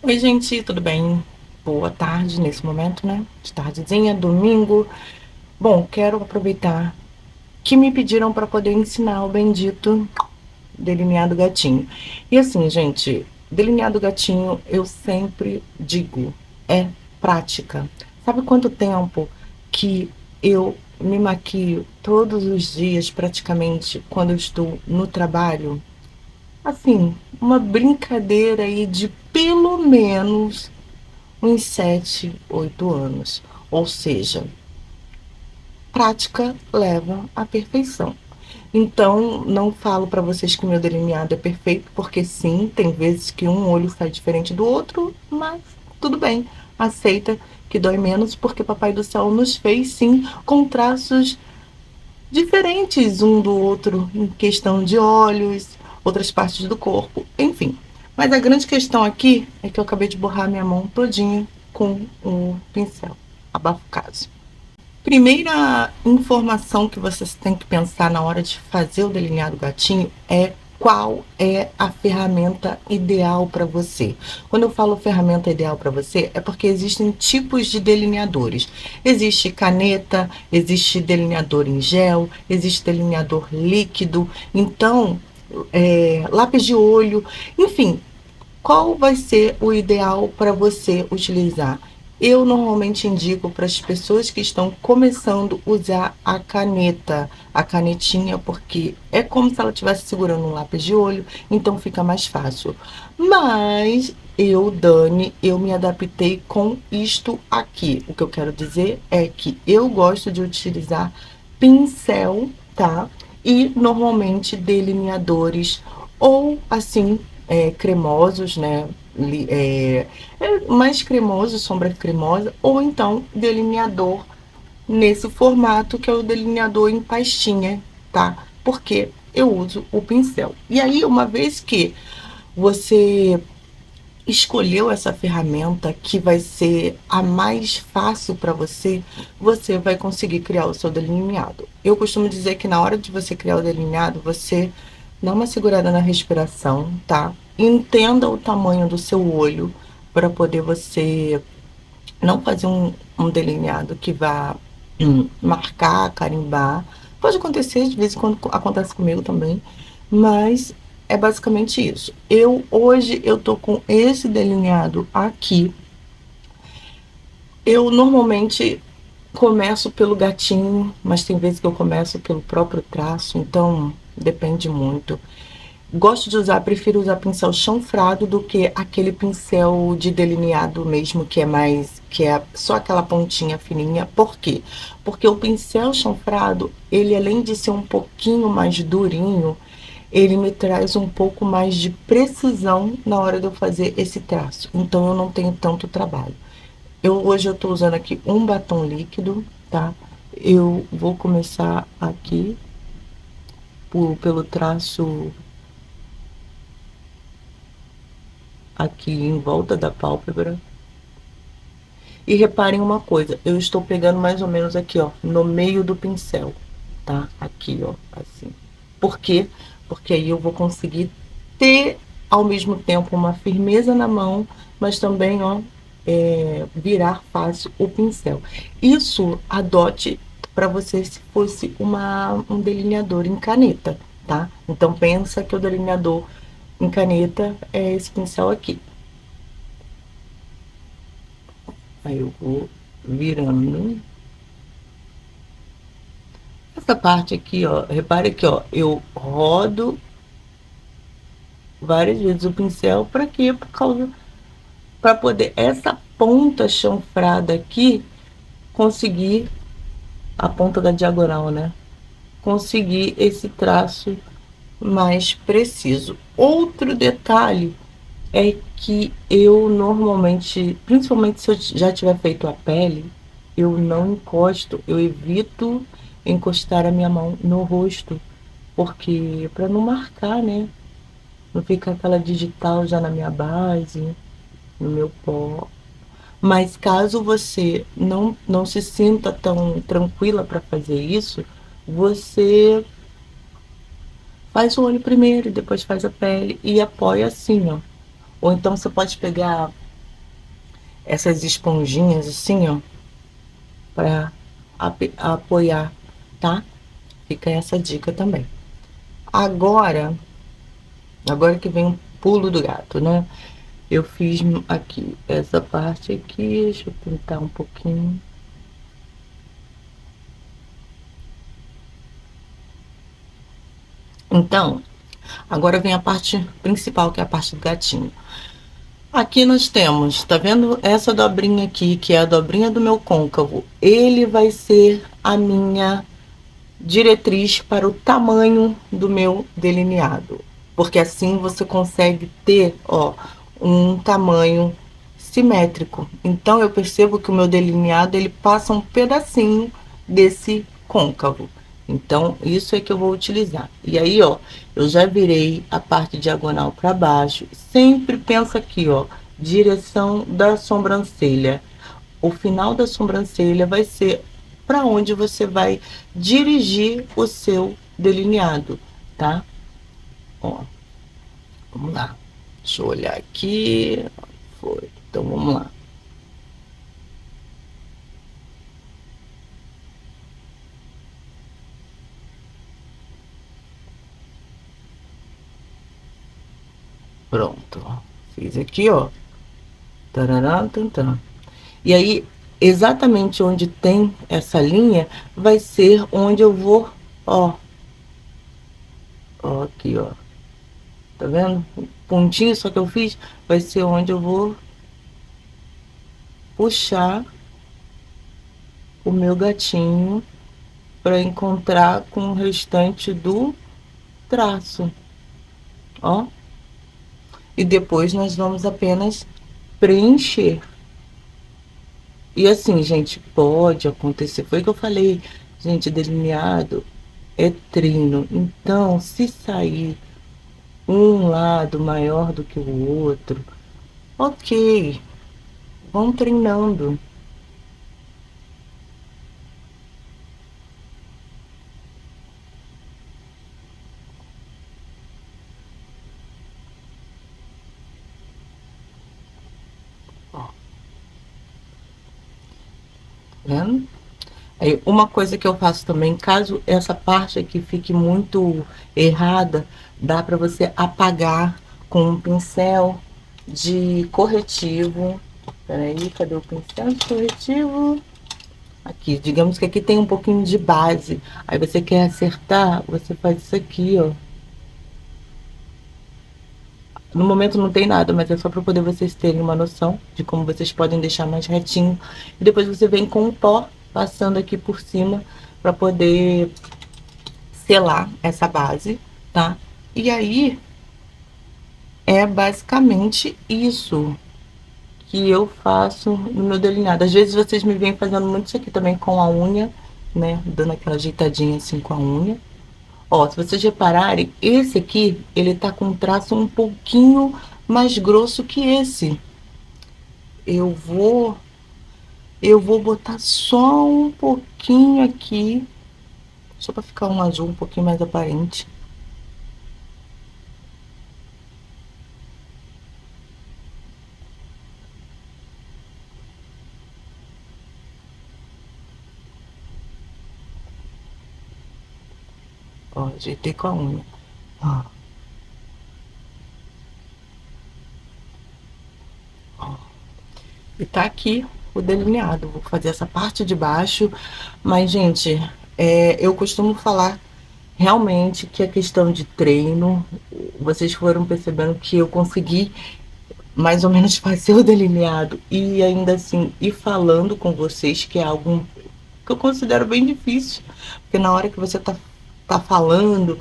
Oi, gente, tudo bem? Boa tarde nesse momento, né? De tardezinha, domingo. Bom, quero aproveitar que me pediram para poder ensinar o bendito delineado gatinho. E assim, gente, delineado gatinho, eu sempre digo, é prática. Sabe quanto tempo que eu me maquio todos os dias, praticamente, quando eu estou no trabalho? Assim, uma brincadeira aí de pelo menos uns 7, 8 anos. Ou seja, prática leva à perfeição. Então, não falo para vocês que o meu delineado é perfeito, porque sim, tem vezes que um olho sai diferente do outro, mas tudo bem. Aceita que dói menos, porque Papai do Céu nos fez sim com traços diferentes um do outro, em questão de olhos, outras partes do corpo, enfim. Mas a grande questão aqui é que eu acabei de borrar minha mão todinha com o pincel. Abafo o caso. Primeira informação que vocês têm que pensar na hora de fazer o delineado gatinho é qual é a ferramenta ideal para você. Quando eu falo ferramenta ideal para você, é porque existem tipos de delineadores. Existe caneta, existe delineador em gel, existe delineador líquido. Então, lápis de olho, enfim, qual vai ser o ideal para você utilizar? Eu normalmente indico para as pessoas que estão começando usar a caneta, a canetinha, porque é como se ela estivesse segurando um lápis de olho, então fica mais fácil. Mas eu, Dani, eu me adaptei com isto aqui. O que eu quero dizer é que eu gosto de utilizar pincel, tá? E normalmente delineadores ou assim cremosos, né? Mais cremoso, sombra cremosa, ou então delineador nesse formato que é o delineador em pastinha, tá? Porque eu uso o pincel. E aí, uma vez que você escolheu essa ferramenta que vai ser a mais fácil para você, você vai conseguir criar o seu delineado. Eu costumo dizer que na hora de você criar o delineado, você dá uma segurada na respiração, tá? Entenda o tamanho do seu olho para poder você não fazer um delineado que vá marcar, carimbar. Pode acontecer, de vez em quando acontece comigo também, mas é basicamente isso. Hoje eu tô com esse delineado aqui. Eu normalmente começo pelo gatinho, mas tem vezes que eu começo pelo próprio traço, então depende muito. Gosto de usar, prefiro usar pincel chanfrado do que aquele pincel de delineado mesmo, que é mais, que é só aquela pontinha fininha. Por quê? Porque o pincel chanfrado, ele além de ser um pouquinho mais durinho, ele me traz um pouco mais de precisão na hora de eu fazer esse traço. Então eu não tenho tanto trabalho. Hoje eu tô usando aqui um batom líquido, tá? Eu vou começar aqui pelo traço aqui em volta da pálpebra. E reparem uma coisa, eu estou pegando mais ou menos aqui, ó, no meio do pincel, tá? Aqui, ó, assim. Por quê? Porque aí eu vou conseguir ter ao mesmo tempo uma firmeza na mão, mas também, ó, virar fácil o pincel. Isso adote para você se fosse um delineador em caneta, tá? Então pensa que o delineador em caneta é esse pincel aqui. Aí eu vou virando. Essa parte aqui, ó, repare que, ó, eu rodo várias vezes o pincel para quê? Por causa para poder essa ponta chanfrada aqui conseguir a ponta da diagonal, né? Conseguir esse traço mais preciso. Outro detalhe é que eu normalmente, principalmente se eu já tiver feito a pele, eu não encosto, eu evito encostar a minha mão no rosto, porque para não marcar, né? Não fica aquela digital já na minha base, no meu pó. Mas caso você não se sinta tão tranquila para fazer isso, você faz o olho primeiro, depois faz a pele e apoia assim, ó. Ou então você pode pegar. essas esponjinhas assim, ó, para apoiar, tá? Fica essa dica também. Agora, agora que vem o pulo do gato, né? Eu fiz aqui, essa parte aqui, deixa eu pintar um pouquinho. Então, agora vem a parte principal, que é a parte do gatinho. Aqui nós temos, tá vendo essa dobrinha aqui, que é a dobrinha do meu côncavo? Ele vai ser a minha diretriz para o tamanho do meu delineado, porque assim você consegue ter, ó, um tamanho simétrico. Então eu percebo que o meu delineado ele passa um pedacinho desse côncavo. Então isso é que eu vou utilizar. E aí, ó, eu já virei a parte diagonal para baixo. Sempre pensa aqui, ó, direção da sobrancelha. O final da sobrancelha vai ser para onde você vai dirigir o seu delineado, tá? Ó, vamos lá. Deixa eu olhar aqui. Foi. Então vamos lá. Pronto. Fiz aqui, ó. Tarará, tantã. E aí, exatamente onde tem essa linha, vai ser onde eu vou, ó. Ó, aqui, ó. Tá vendo? O pontinho só que eu fiz vai ser onde eu vou puxar o meu gatinho para encontrar com o restante do traço, ó. E depois nós vamos apenas preencher. E assim, gente, pode acontecer, foi o que eu falei, gente, delineado é treino. Então, se sair um lado maior do que o outro, ok, vão treinando. Ó, tá vendo? Aí, uma coisa que eu faço também, caso essa parte aqui fique muito errada, dá para você apagar com um pincel de corretivo. Peraí, cadê o pincel de corretivo? Aqui, digamos que aqui tem um pouquinho de base. Aí você quer acertar, você faz isso aqui, ó. No momento não tem nada, mas é só para poder vocês terem uma noção de como vocês podem deixar mais retinho. E depois você vem com o pó passando aqui por cima para poder selar essa base, tá? E aí é basicamente isso que eu faço no meu delineado. Às vezes vocês me veem fazendo muito isso aqui também com a unha, né? Dando aquela ajeitadinha assim com a unha. Ó, se vocês repararem, esse aqui, ele tá com um traço um pouquinho mais grosso que esse. Eu vou, eu vou botar só um pouquinho aqui, só para ficar um azul um pouquinho mais aparente. Ó, ajeitei com a unha. Ó, ó. E tá aqui o delineado. Vou fazer essa parte de baixo, mas, gente, eu costumo falar realmente que a questão de treino, vocês foram percebendo que eu consegui mais ou menos fazer o delineado e ainda assim ir falando com vocês, que é algo que eu considero bem difícil, porque na hora que você tá falando,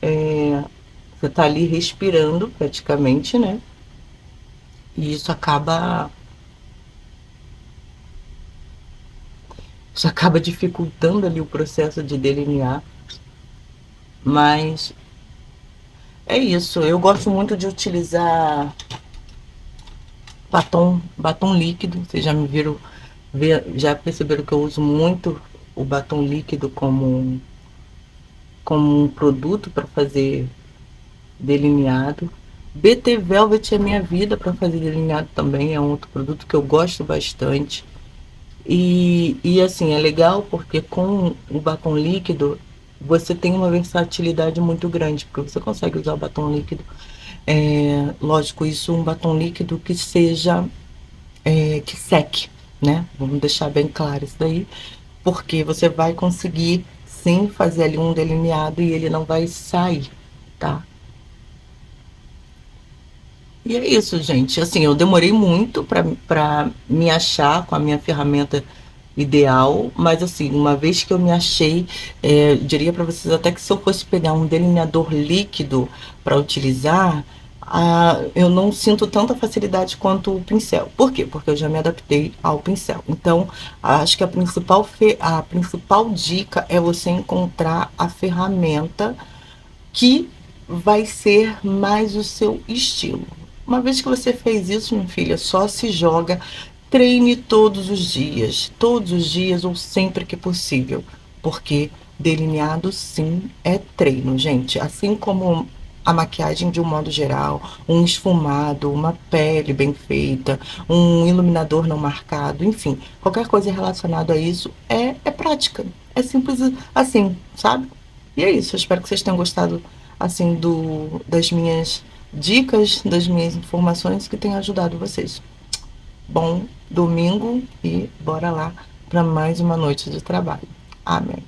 você tá ali respirando praticamente, né? E isso acaba dificultando ali o processo de delinear, mas é isso. Eu gosto muito de utilizar batom líquido. Vocês já me viram, já perceberam que eu uso muito o batom líquido como um produto para fazer delineado. BT Velvet é minha vida para fazer delineado também, é um outro produto que eu gosto bastante. E assim, é legal porque com o batom líquido você tem uma versatilidade muito grande, porque você consegue usar o batom líquido. Lógico, isso um batom líquido que seja que seque, né? Vamos deixar bem claro isso daí, porque você vai conseguir sim fazer ali um delineado e ele não vai sair, tá? E é isso, gente. Assim, eu demorei muito para me achar com a minha ferramenta ideal, mas assim, uma vez que eu me achei, diria para vocês até que se eu fosse pegar um delineador líquido para utilizar, eu não sinto tanta facilidade quanto o pincel. Por quê? Porque eu já me adaptei ao pincel. Então, acho que a principal dica é você encontrar a ferramenta que vai ser mais o seu estilo. Uma vez que você fez isso, minha filha, só se joga, treine todos os dias ou sempre que possível, porque delineado sim é treino, gente. Assim como a maquiagem de um modo geral, um esfumado, uma pele bem feita, um iluminador não marcado, enfim, qualquer coisa relacionada a isso é prática. É simples assim, sabe? E é isso, eu espero que vocês tenham gostado assim das minhas dicas, das minhas informações que tenham ajudado vocês. Bom domingo e bora lá para mais uma noite de trabalho. Amém.